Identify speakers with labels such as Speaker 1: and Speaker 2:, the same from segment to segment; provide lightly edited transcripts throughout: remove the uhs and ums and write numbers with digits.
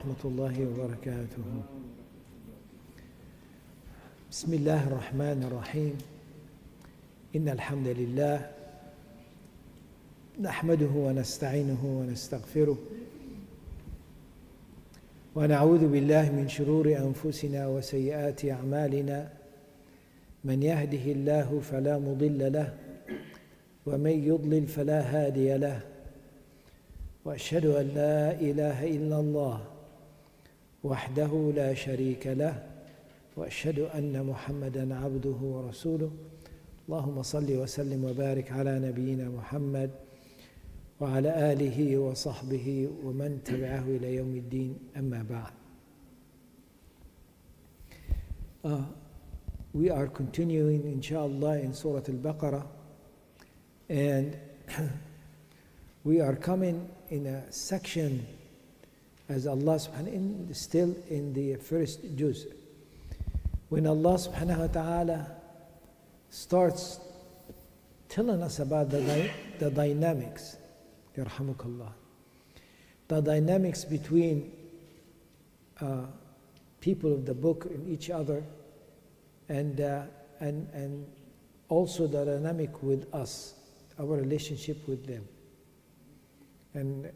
Speaker 1: ورحمة الله وبركاته. بسم الله الرحمن الرحيم. إن الحمد لله نحمده ونستعينه ونستغفره ونعوذ بالله من شرور أنفسنا وسيئات أعمالنا. من يهده الله فلا مضل له ومن يضلل فلا هادي له، وأشهد أن لا إله إلا الله وحده لا شريك له، وأشهد أن محمدًا عبده ورسوله. اللهم صل وسلم وبارك على نبينا محمد وعلى آله وصحبه ومن تبعه إلى يوم الدين. أما بعد. We are continuing inshallah in Surah Al-Baqarah, and we are coming in a section as Allah subhanahu still in the first juz, when Allah subhanahu wa ta'ala starts telling us about the dynamics, yarhamukallah, the dynamics between people of the book and each other, and also the dynamic with us, our relationship with them, and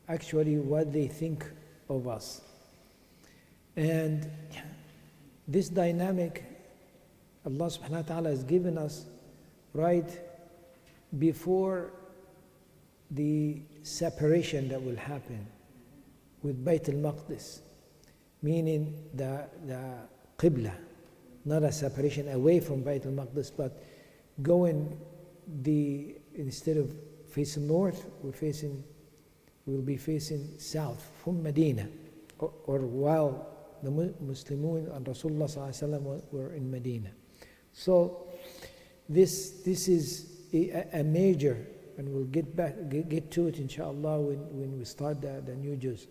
Speaker 1: actually what they think of us. And this dynamic Allah subhanahu wa ta'ala has given us right before the separation that will happen with Bayt al-Maqdis, meaning the Qibla, not a separation away from Bayt al-Maqdis, but going instead of facing north, we'll be facing south from Medina, or while the Muslimun and Rasulullah sallallahu alaihi wasallam were in Medina. So this is a major, and we'll get to it inshallah when we start the new juz.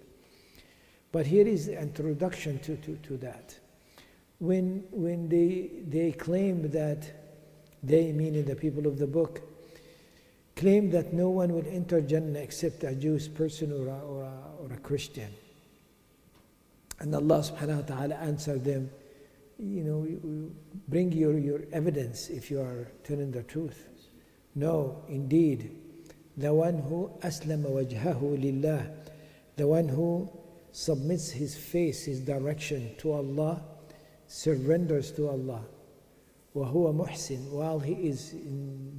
Speaker 1: But here is the introduction to that. When they claim that, they meaning the people of the book, claim that no one will enter Jannah except a Jewish person or a Christian. And Allah subhanahu wa ta'ala answered them, you bring your evidence if you are telling the truth. No, indeed, the one who aslama wajhahu lillah, the one who submits his face, his direction to Allah, surrenders to Allah, وَهُوَ مُحْسِنٌ, while he is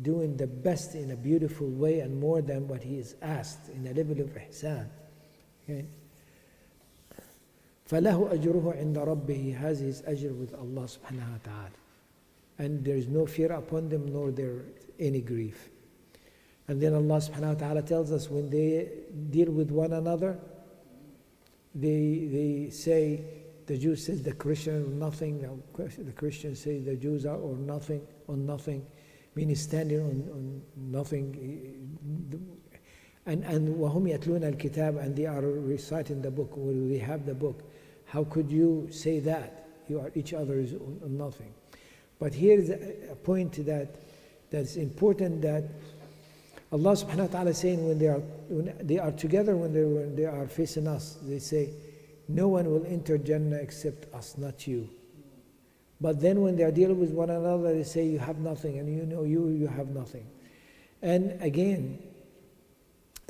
Speaker 1: doing the best in a beautiful way and more than what he is asked in a level of ihsan. Okay? فَلَهُ أَجْرُهُ عِنْدَ رَبِّهِ, he has his ajr with Allah subhanahu wa ta'ala. And there is no fear upon them, nor there any grief. And then Allah subhanahu wa ta'ala tells us when they deal with one another, they say, the Jews says the Christian are nothing, the Christians say the Jews are or nothing, on nothing, meaning standing on nothing. And وَهُمْ يَتْلُونَ الْكِتَابَ, and they are reciting the book, or they have the book. How could you say that? You are each other is on nothing. But here is a point that's important, that Allah subhanahu wa ta'ala is saying when they are together, when they are facing us, they say, no one will enter Jannah except us, not you. But then when they are dealing with one another, they say you have nothing, and you have nothing. And again,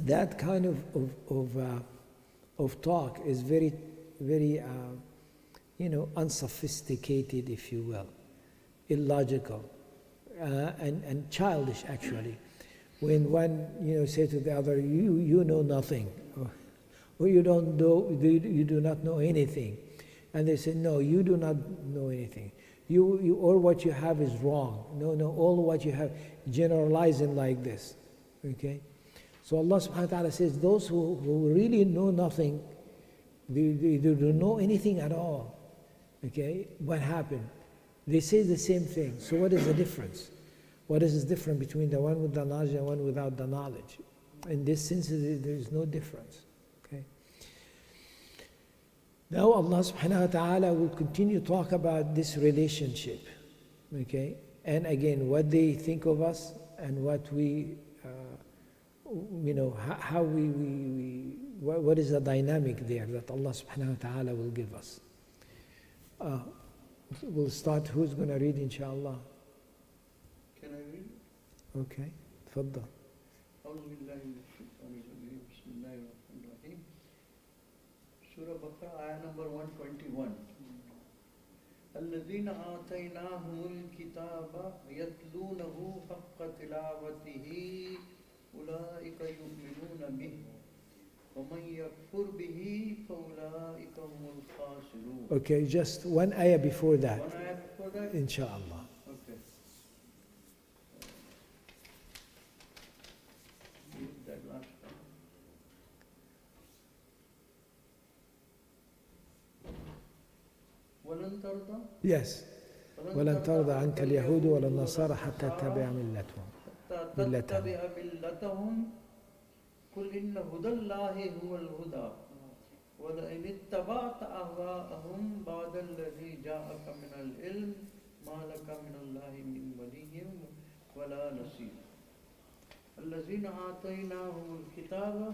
Speaker 1: that kind of talk is very, very, unsophisticated, if you will, illogical, and childish actually. When one, say to the other, you know nothing, or you do not know anything, and they say, no, you do not know anything. You all what you have is wrong. No, all what you have, generalizing like this. Okay. So Allah subhanahu wa ta'ala says those who really know nothing, they don't know anything at all. Okay, what happened? They say the same thing. So what is the difference? What is the difference between the one with the knowledge and one without the knowledge? In this sense, there is no difference. Okay. Now Allah subhanahu wa ta'ala will continue to talk about this relationship. Okay, and again, what they think of us and what we how we what is the dynamic there that Allah subhanahu wa ta'ala will give us. We'll start, who's going to read inshallah?
Speaker 2: Can I read?
Speaker 1: Okay, تفضل.
Speaker 2: أعوذ بالله من الشيطان الرجيم بسم الله الرحمن الرحيم Surah Baqarah ayah number 121 الذين آتيناهم الكتاب يتلونه حق تلاوته أولئك يؤمنون به ومن يكفر به فأولئك هم الخاسرون.
Speaker 1: Okay, just one ayah before that.
Speaker 2: One ayah before that?
Speaker 1: Inshallah.
Speaker 2: Okay. Read that last one. ولن ترضى
Speaker 1: Yes. ولن ترضى عنك اليهود ولا النصارى حتى تتبع ملتهم.
Speaker 2: تتبع ملتهم قل إن هدى الله هو الهدى ولئن اتبعت أهواءهم بعد الذي جاءك من العلم ما لك من الله من ولي ولا نصير. الذين آتيناهم الكتاب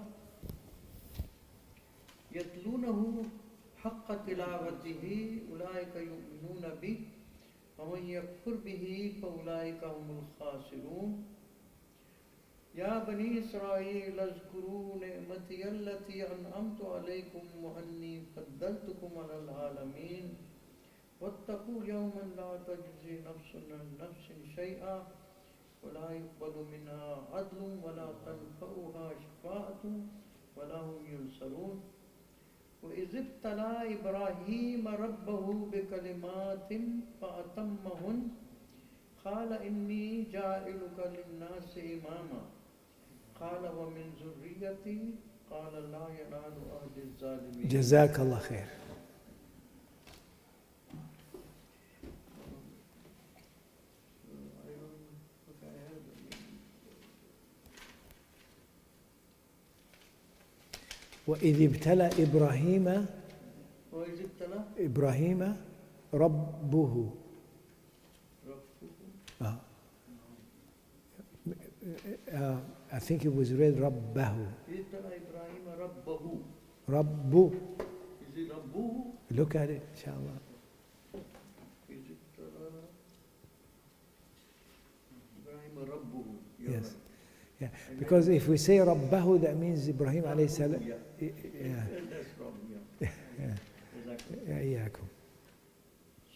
Speaker 2: يتلونه حق تلاوته أولئك يؤمنون به ومن يكفر به فأولئك هم الخاسرون. يا بني إسرائيل اذكروا نعمتي التي أنعمت عليكم وأني فضلتكم على العالمين واتقوا يوما لا تجزي نفس عن نفس شيئا ولا يقبل منها عدل ولا تنفعها شفاعة ولا هم ينصرون. وإذ ابتلى إبراهيم ربه بكلمات فأتمهن قال إني جاعلك للناس إماما قال ومن ذريتي قال لا ينال عهد الظالمين.
Speaker 1: جزاك الله خير. وإذ ابتلى إبراهيم ربه I think it was read ربه. ربه.
Speaker 2: Is it ربه?
Speaker 1: Look at it, inshallah.
Speaker 2: Is it Ibrahim ربه?
Speaker 1: Yes. Yeah. Because if we say ربه, that means Ibrahim alayhi salam.
Speaker 2: Yeah.
Speaker 1: Yeah.
Speaker 2: That's wrong, yeah.
Speaker 1: Yeah.
Speaker 2: Exactly.
Speaker 1: إياكم.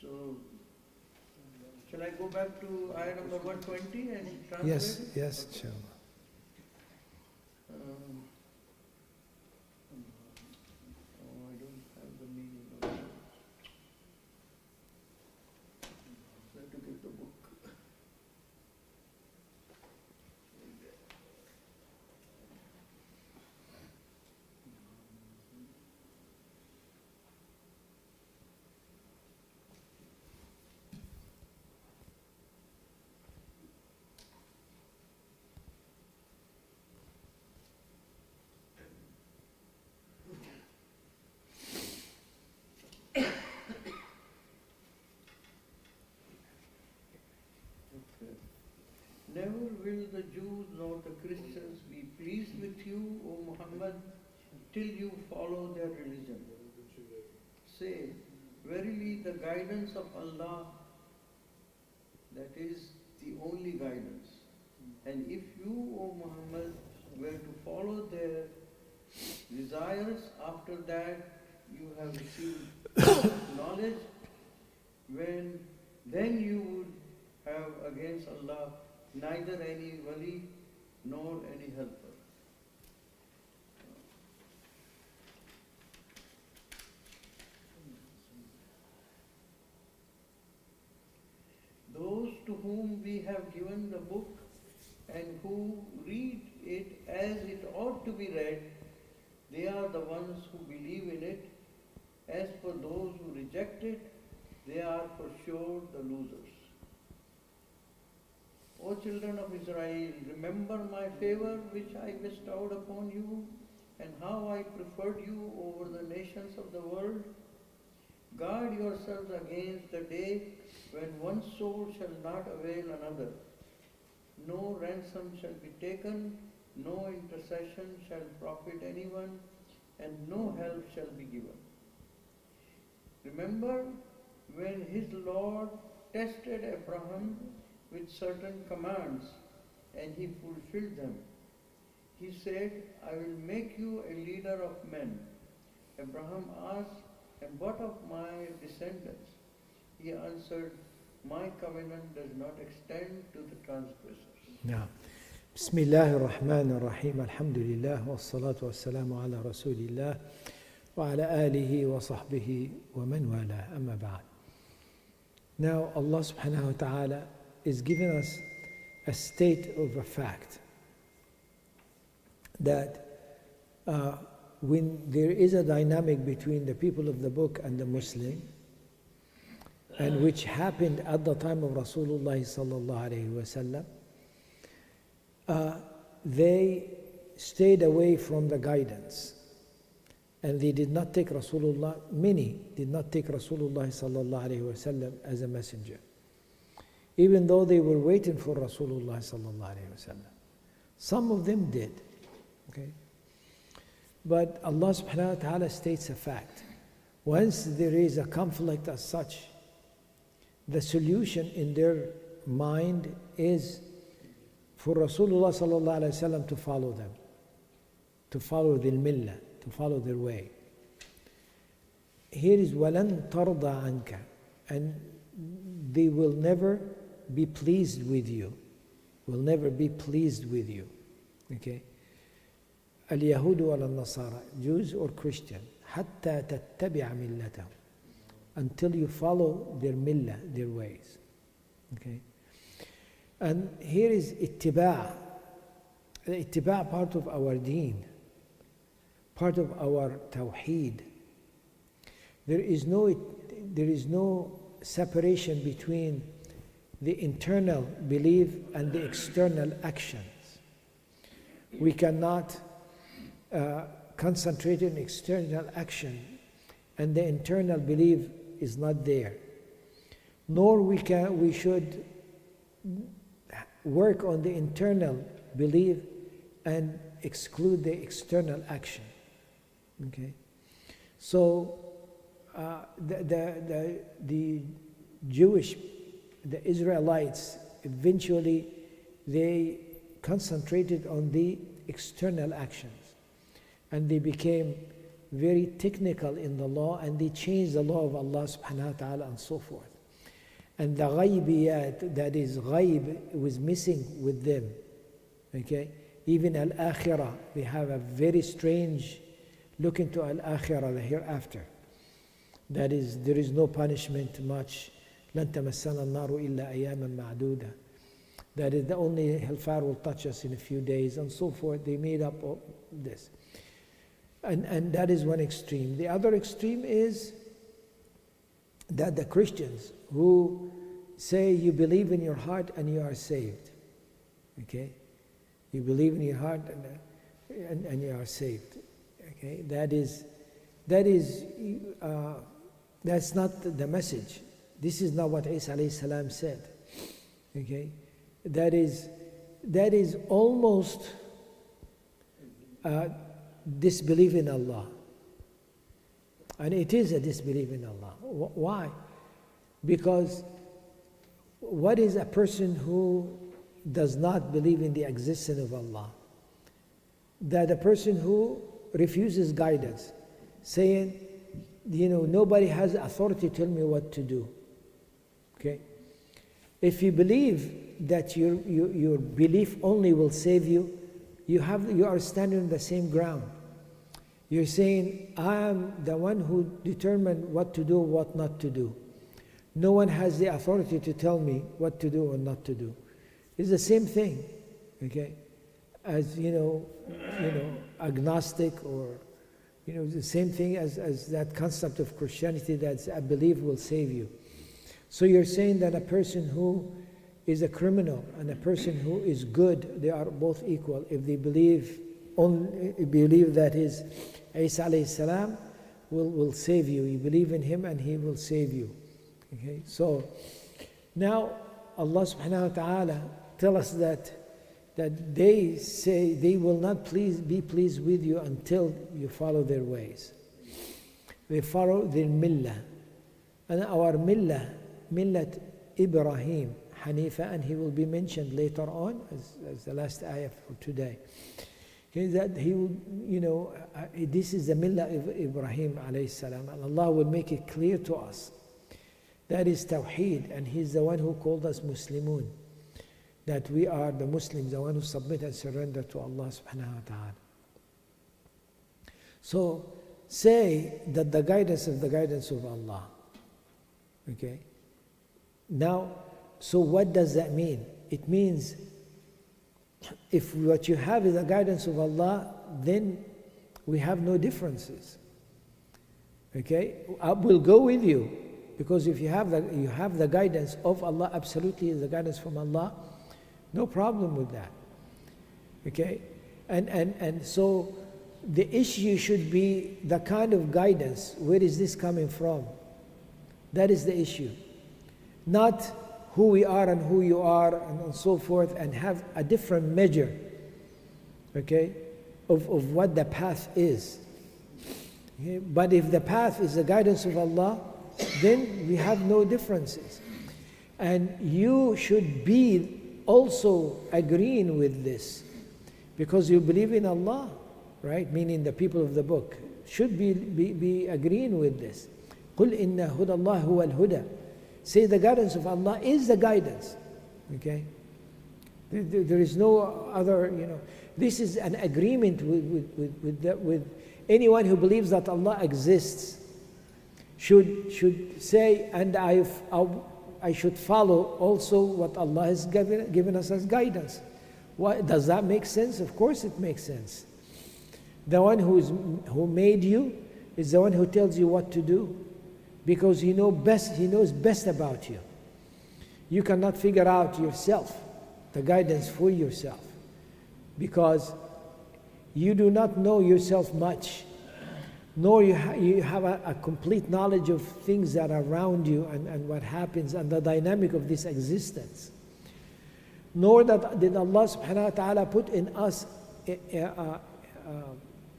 Speaker 2: So, shall I go back to ayah number 120 and translate
Speaker 1: Yes,
Speaker 2: it?
Speaker 1: yes,
Speaker 2: Okay.
Speaker 1: inshallah.
Speaker 2: I don't have the meaning of it. I have to get the book. Never will the Jews nor the Christians be pleased with you, O Muhammad, till you follow their religion. Say, verily the guidance of Allah, that is the only guidance. And if you, O Muhammad, were to follow their desires after that you have received knowledge, then you would have against Allah neither any wali nor any helper. Those to whom we have given the book and who read it as it ought to be read, they are the ones who believe in it. As for those who reject it, they are for sure the losers. O children of Israel, remember my favor which I bestowed upon you, and how I preferred you over the nations of the world. Guard yourselves against the day when one soul shall not avail another. No ransom shall be taken, no intercession shall profit anyone, and no help shall be given. Remember when his Lord tested Abraham with certain commands and he fulfilled them. He said, I will make you a leader of men. Abraham asked, and what of my descendants? He answered, my covenant does not extend to the transgressors.
Speaker 1: نعم. بسم الله الرحمن الرحيم. الحمد لله والصلاة والسلام على رسول الله وعلى آله وصحبه ومن والاه. أما بعد. Now Allah subhanahu wa ta'ala is giving us a state of a fact that when there is a dynamic between the people of the book and the Muslim, and which happened at the time of Rasulullah sallallahu alayhi wasallam, they stayed away from the guidance, and they did not take Rasulullah. Many did not take Rasulullah sallallahu alayhi wasallam as a messenger, even though they were waiting for Rasulullah sallallahu alayhi wasallam. Some of them did. Okay, but Allah subhanahu wa ta'ala states a fact. Once there is a conflict as such, the solution in their mind is for Rasulullah sallallahu alayhi wasallam to follow them, to follow the millah, to follow their way. Here is وَلَن تَرْضَ عَنْكَ, and they will never be pleased with you, will never be pleased with you. Okay? اليهود ولا النصارى, Jews or Christian, حتى تتبع ملتهم, until you follow their millah, their ways. Okay? And here is ittiba'. The ittiba' part of our deen, part of our tawheed. There is no separation between the internal belief and the external actions. We cannot concentrate on external action and the internal belief is not there. Nor we should work on the internal belief and exclude the external action. Okay, so the Jewish, the Israelites, eventually they concentrated on the external actions, and they became very technical in the law, and they changed the law of Allah subhanahu wa ta'ala and so forth. And the ghaybiyat, that is ghaib, was missing with them. Okay? Even al-akhirah, they have a very strange look into al-akhirah, the hereafter. That is, there is no punishment much. لَن تَمَسَّنَا النَّارُ إِلَّا أَيَّامًا مَعْدُودًا. That is, the only hellfire will touch us in a few days, and so forth. They made up all this. And that is one extreme. The other extreme is that the Christians who say you believe in your heart and you are saved. Okay? You believe in your heart and you are saved. Okay? That's not the message. This is not what Isa alayhi salam said. Okay? That is almost disbelief in Allah. And it is a disbelief in Allah. Why? Because what is a person who does not believe in the existence of Allah? That a person who refuses guidance, saying, nobody has authority to tell me what to do. Okay? If you believe that your belief only will save you, you are standing on the same ground. You're saying, I am the one who determined what to do, what not to do. No one has the authority to tell me what to do or not to do. It's the same thing, okay? As, agnostic, or, the same thing as that concept of Christianity that I believe will save you. So you're saying that a person who is a criminal and a person who is good, they are both equal if they believe that his Isa alayhi salam will save you. You believe in him and he will save you. Okay, so now Allah subhanahu wa ta'ala tell us that that they say they will not be pleased with you until you follow their ways. They follow their millah. And our millah, millat Ibrahim, Hanifa, and he will be mentioned later on as the last ayah for today. Okay, that he will, this is the millah of Ibrahim alayhi salam, and Allah will make it clear to us. That is Tawheed, and He's the one who called us Muslimun. That we are the Muslims, the one who submit and surrender to Allah subhanahu wa ta'ala. So, say that the guidance is the guidance of Allah. Okay? Now, so what does that mean? It means if what you have is the guidance of Allah, then we have no differences. Okay? I will go with you, because if you have the guidance of Allah, absolutely is the guidance from Allah, no problem with that. Okay? And so the issue should be the kind of guidance. Where is this coming from? That is the issue. Not who we are and who you are and so forth, and have a different measure, okay, of what the path is. Okay? But if the path is the guidance of Allah, then we have no differences. And you should be also agreeing with this, because you believe in Allah, right? Meaning the people of the book should be agreeing with this. قُلْ إِنَّ هُدَى اللَّهِ هُوَ الْهُدَى. Say the guidance of Allah is the guidance. Okay? There is no other, this is an agreement with anyone who believes that Allah exists should say, and I should follow also what Allah has given us as guidance. Does that make sense? Of course it makes sense. The one who made you is the one who tells you what to do, because He knows best about you. You cannot figure out yourself the guidance for yourself, because you do not know yourself much, nor you have a complete knowledge of things that are around you and what happens and the dynamic of this existence. Nor did Allah subhanahu wa ta'ala put in us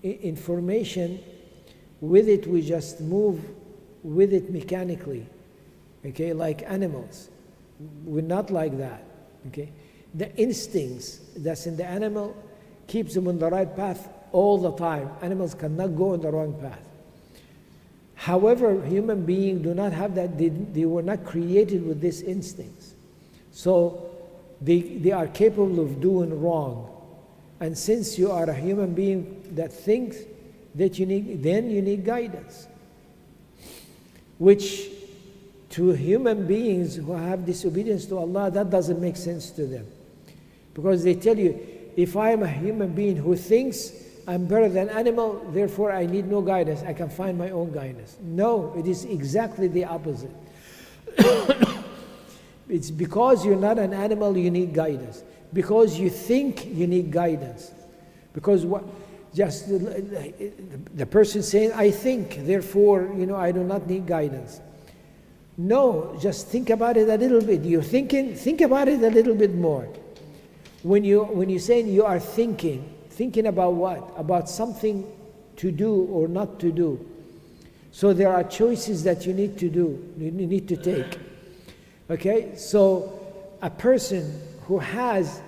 Speaker 1: information. With it we just move with it mechanically, okay, like animals. We're not like that, okay. The instincts that's in the animal keeps them on the right path all the time. Animals cannot go on the wrong path. However, human beings do not have that. They were not created with these instincts, so they are capable of doing wrong. And since you are a human being that thinks that you need guidance, which to human beings who have disobedience to Allah, that doesn't make sense to them, because they tell you, if I am a human being who thinks I'm better than animal, therefore I need no guidance, I can find my own guidance. No, it is exactly the opposite. It's because you're not an animal you need guidance. Because you think you need guidance. Because just the person saying, I think, therefore, I do not need guidance. No, just think about it a little bit. You're thinking, think about it a little bit more. When you're saying you are thinking about what? About something to do or not to do. So there are choices that you need to do, you need to take. Okay, so a person who has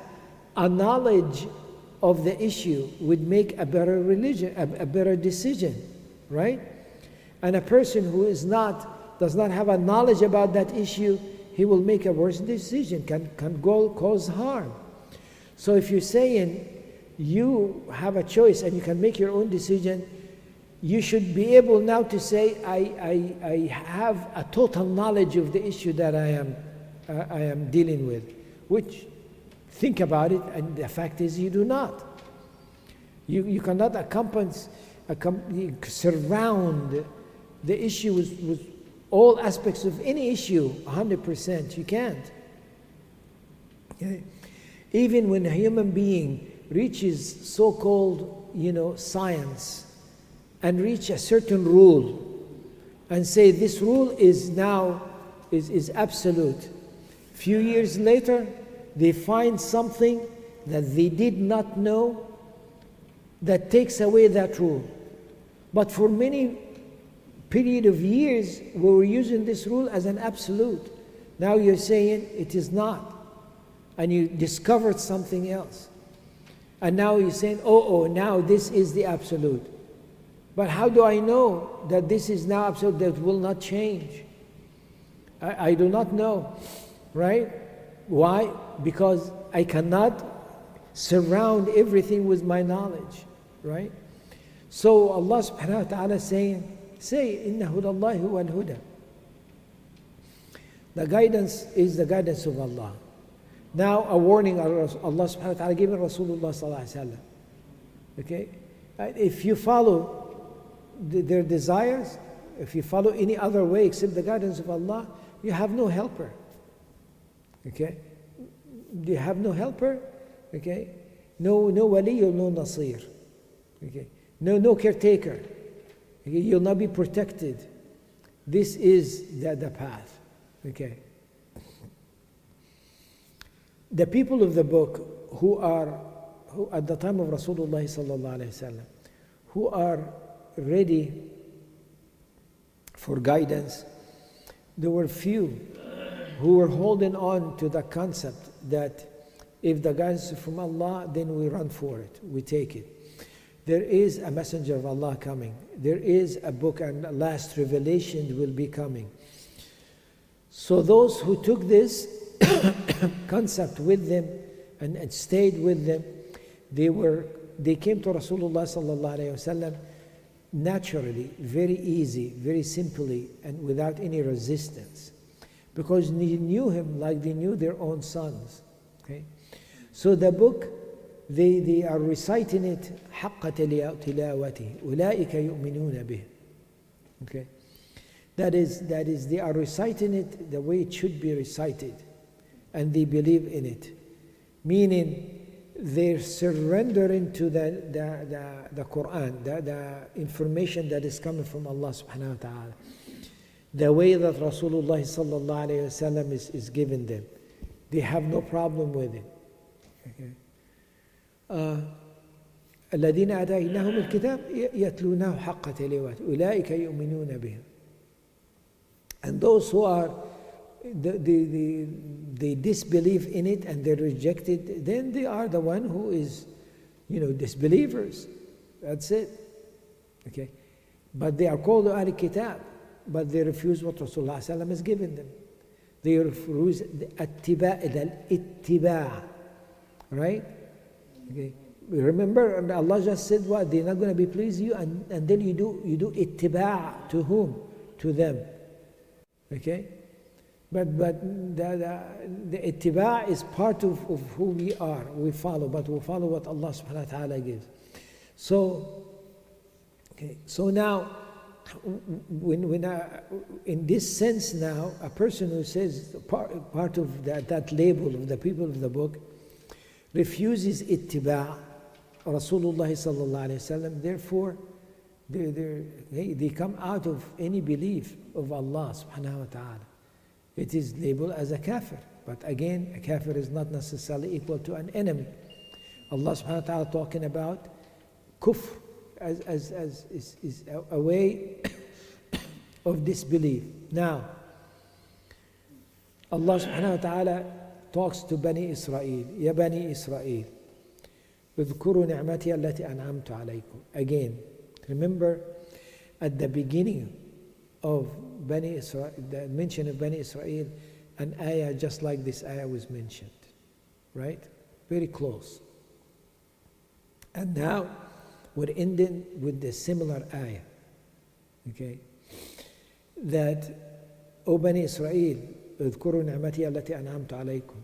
Speaker 1: a knowledge of the issue would make a better decision, right? And a person who does not have a knowledge about that issue, he will make a worse decision, can cause harm. So if you're saying you have a choice and you can make your own decision, you should be able now to say, I have a total knowledge of the issue that I am dealing with, which, think about it, and the fact is you do not. You cannot surround the issue with all aspects of any issue 100%. You can't. Okay? Even when a human being reaches so-called, science, and reach a certain rule, and say this rule is now absolute. Few years later, they find something that they did not know that takes away that rule. But for many period of years, we were using this rule as an absolute. Now you're saying it is not. And you discovered something else. And now you're saying, now this is the absolute. But how do I know that this is now absolute, that will not change? I do not know, right? Why? Because I cannot surround everything with my knowledge, right? So Allah subhanahu wa ta'ala is saying, say, Inna hudallahi huwa al-huda. The guidance is the guidance of Allah. Now a warning Allah subhanahu wa ta'ala giving Rasulullah sallallahu alaihi wasallam. Okay? If you follow their desires, if you follow any other way except the guidance of Allah, you have no helper. Okay? You have no helper. Okay? No wali or no nasir. Okay? No caretaker. Okay? You'll not be protected. This is the path. Okay? The people of the book who at the time of Rasulullah sallallahu alaihi wasallam, who are ready for guidance, there were few who were holding on to the concept that if the guidance is from Allah, then we run for it, we take it. There is a messenger of Allah coming. There is a book, and the last revelation will be coming. So those who took this concept with them and stayed with them, they came to Rasulullah sallallahu alaihi wasallam naturally, very easy, very simply, and without any resistance, because they knew him like they knew their own sons. Okay, so the book they are reciting it حق تلاوته أولئك يؤمنون به. Okay, that is they are reciting it the way it should be recited, and they believe in it, meaning they're surrendering to the Quran, the information that is coming from Allah subhanahu wa ta'ala, the way that Rasulullah sallallahu alayhi wa sallam is giving them. They have no problem with it. Okay. الذين آتيناهم الكتاب يتلونه حق تلاوته أولئك يؤمنون به. And those who are they disbelieve in it and they reject it, then they are the one who is, disbelievers. That's it. Okay, but they are called Ahl Kitab, but they refuse what Rasulullah sallallahu alaihi wasallam has given them. They refuse the ittiba', right? Okay. Remember, Allah just said what? They're not going to be pleased you, and then you do ittiba' to whom? To them. Okay? But the ittiba' is part of who we are. We follow, but we follow what Allah subhanahu wa ta'ala gives. So now, when in this sense now, a person who says part of that label of the people of the book refuses ittiba' Rasulullah sallallahu alayhi wasallam, therefore they come out of any belief of Allah subhanahu wa ta'ala. It is labeled as a kafir, but again, a kafir is not necessarily equal to an enemy. Allah subhanahu wa ta'ala talking about kufr as is a way of disbelief. Now, Allah subhanahu wa ta'ala talks to Bani Israel. Ya Bani Israel, اذكروا نعمتي التي أنعمت عليكم. Again, remember at the beginning of Bani Israel, the mention of Bani Israel, an ayah just like this ayah was mentioned, right? Very close. And now we're ending with the similar ayah, okay? That, O Bani Israel, اذكروا نعمتي التي أنعمت عليكم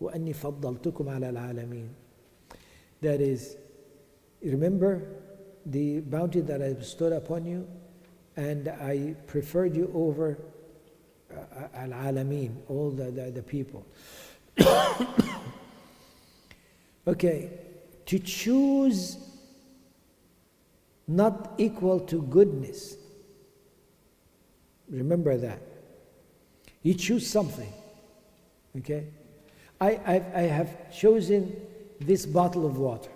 Speaker 1: وأني فضلتكم على العالمين. That is, remember the bounty that I bestowed upon you, and I preferred you over al-alameen, all the people. Okay, to choose not equal to goodness. Remember that. You choose something. Okay? I have chosen this bottle of water.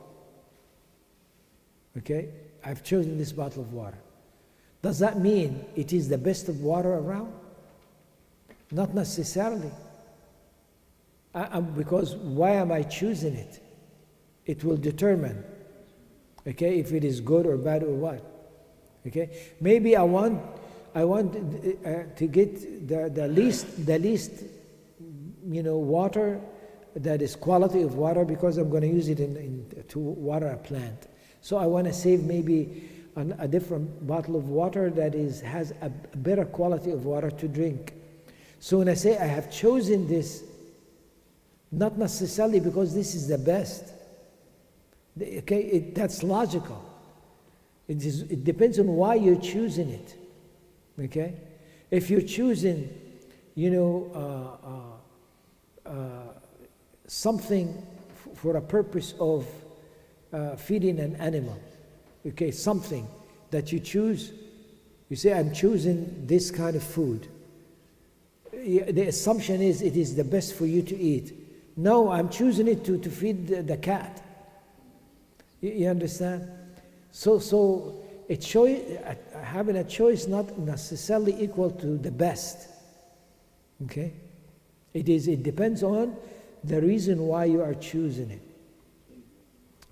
Speaker 1: Okay? I've chosen this bottle of water. Does that mean it is the best of water around? Not necessarily. Because why am I choosing it? It will determine, okay, if it is good or bad or what. Okay? Maybe I want to get the least water that is quality of water, because I'm going to use it to water a plant. So I want to save maybe a different bottle of water that has a better quality of water to drink. So when I say I have chosen this, not necessarily because this is the best. Okay, that's logical. It depends on why you're choosing it. Okay, if you're choosing, something for a purpose of feeding an animal, okay, something that you choose, you say, I'm choosing this kind of food. The assumption is it is the best for you to eat. No, I'm choosing it to feed the cat. You understand? So a choice, having a choice not necessarily equal to the best. Okay? It depends on the reason why you are choosing it.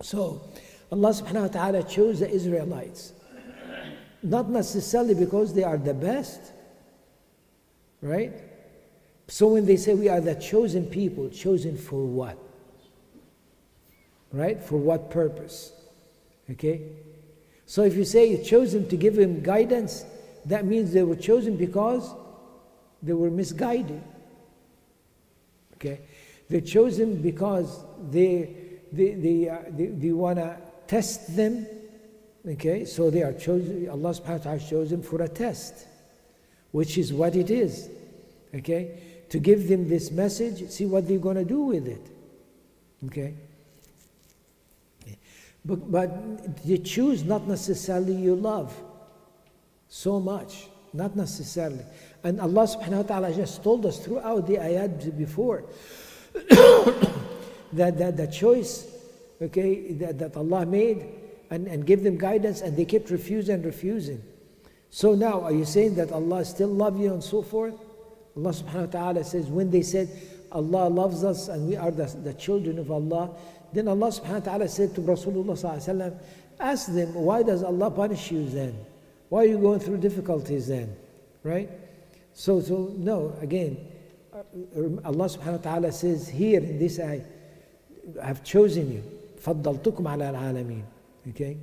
Speaker 1: So Allah subhanahu wa ta'ala chose the Israelites. Not necessarily because they are the best. Right? So when they say we are the chosen people, chosen for what? Right? For what purpose? Okay? So if you say you're chosen to give them guidance, that means they were chosen because they were misguided. Okay? They're chosen because they want to test them. Okay? So they are chosen, Allah subhanahu wa ta'ala has chosen for a test, which is what it is. Okay? To give them this message, see what they're going to do with it. Okay? But you choose not necessarily you love so much, not necessarily. And Allah subhanahu wa ta'ala just told us throughout the ayat before that the choice, okay, that Allah made and gave them guidance, and they kept refusing. So now, are you saying that Allah still loves you and so forth? Allah subhanahu wa ta'ala says, when they said Allah loves us and we are the children of Allah, then Allah subhanahu wa ta'ala said to Rasulullah sallallahu alaihi wasallam, ask them, why does Allah punish you then? Why are you going through difficulties then? Right? So no, again, Allah subhanahu wa ta'ala says here in this ayah, I have chosen you. فَضَّلْتُكُمْ عَلَى الْعَالَمِينَ. Okay?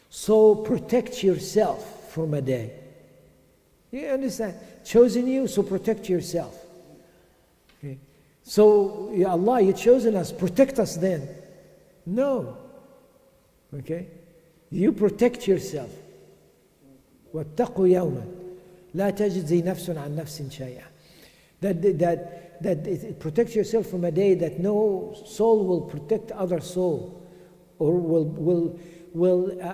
Speaker 1: So protect yourself from a day. You understand? Chosen you, so protect yourself. Okay? So, Ya Allah, you chosen us, protect us then. No. Okay? You protect yourself. وَاتَّقُوا يَوْمًا لَا تَجْزِي نَفْسٌ عَنْ نَفْسٍ شَيْئًا. That protect yourself from a day that no soul will protect other soul, or will work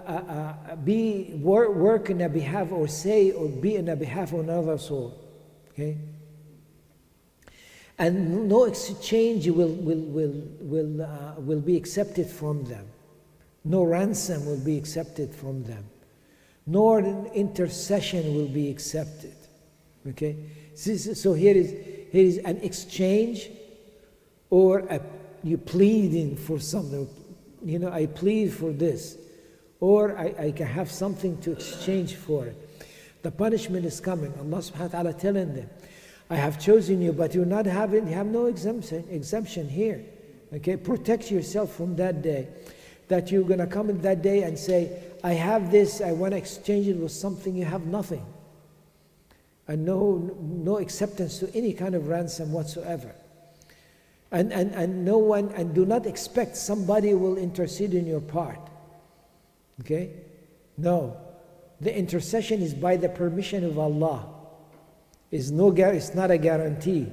Speaker 1: in a behalf, or say or be in a behalf of another soul. Okay? And no exchange will be accepted from them. No ransom will be accepted from them. Nor an intercession will be accepted. Okay? So here is an exchange, or you pleading for something. I plead for this, or I can have something to exchange for it. The punishment is coming. Allah subhanahu wa ta'ala telling them, I have chosen you, but you have no exemption here. Okay, protect yourself from that day. That you're going to come in that day and say, I have this, I want to exchange it with something, you have nothing. And no acceptance to any kind of ransom whatsoever. And no one, and do not expect somebody will intercede in your part. Okay? No. The intercession is by the permission of Allah. It's not a guarantee.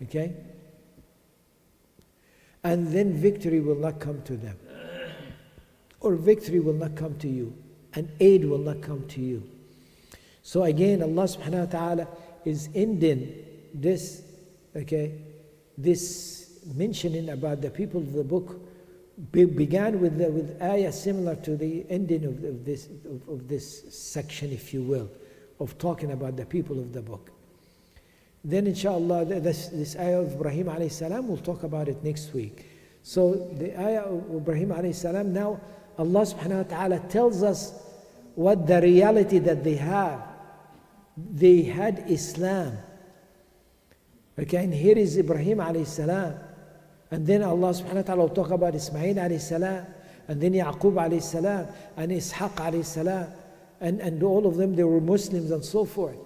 Speaker 1: Okay? And then victory will not come to them. Or victory will not come to you. And aid will not come to you. So again, Allah subhanahu wa ta'ala is ending this, okay, this mentioning about the people of the book began with ayah similar to the ending of this section, if you will, of talking about the people of the book. Then inshallah, this ayah of Ibrahim alayhi salam, we'll talk about it next week. So the ayah of Ibrahim alayhi salam, now Allah subhanahu wa ta'ala tells us what the reality that they have. They had Islam. Okay, and here is Ibrahim alayhi salam. And then Allah subhanahu wa ta'ala will talk about Ismail alayhi salam, and then Yaqub alayhi salam, and Ishaq alayhi salam, and all of them, they were Muslims and so forth.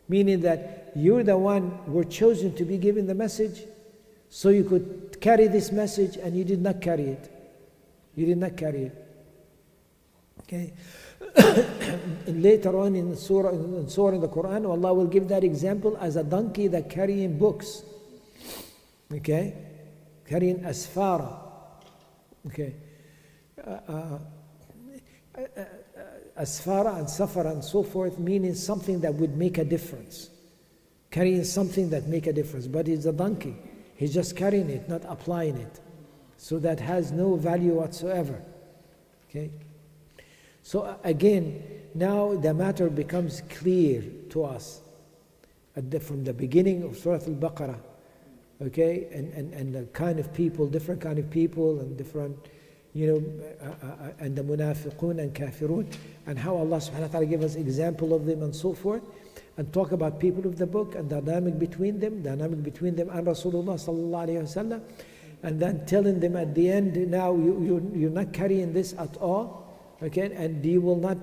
Speaker 1: Meaning that you're the one who were chosen to be given the message, so you could carry this message, and you did not carry it. You did not carry it. Okay. And later on in surah in the Quran, Allah will give that example as a donkey that carrying books. Okay, carrying asfara. Okay, asfara and safara and so forth, meaning something that would make a difference. Carrying something that make a difference, but it's a donkey. He's just carrying it, not applying it. So that has no value whatsoever. Okay. So again, now the matter becomes clear to us from the beginning of Surah Al-Baqarah, okay, and the kind of people, different kind of people, and different, and the munafiqun and kafirun, and how Allah subhanahu wa ta'ala gave us example of them and so forth, and talk about people of the book and the dynamic between them and Rasulullah sallallahu alayhi wa sallam, and then telling them at the end, now you're not carrying this at all. Okay, and you will not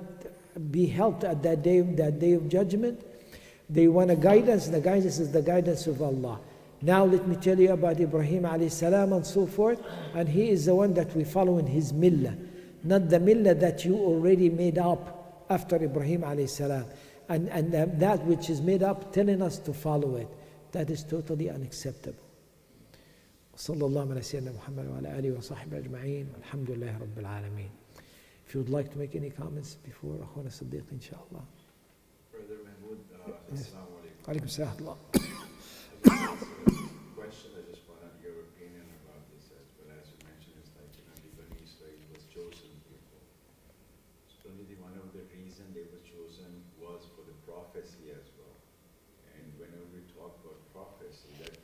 Speaker 1: be helped at that day of judgment. They want a guidance. The guidance is the guidance of Allah. Now let me tell you about Ibrahim alayhi salam and so forth. And he is the one that we follow in his millah, not the millah that you already made up after Ibrahim alayhi salam. And that which is made up, telling us to follow it, that is totally unacceptable. Sallallahu alayhi wa sallam Muhammad wa ala alihi wa sahbihi ajma'in. Alhamdulillah Rabbil Alameen. If you would like to make any comments before Akhwana Siddiq, inshallah.
Speaker 3: Brother Mahmoud, assalamu alaikum.
Speaker 1: Alaikum salam.
Speaker 3: Question, I just wanted your opinion about this as well. As you mentioned, it's like, the Bani Israel was chosen people. So only one of the reason they were chosen was for the prophecy as well. And whenever we talk about prophecy, that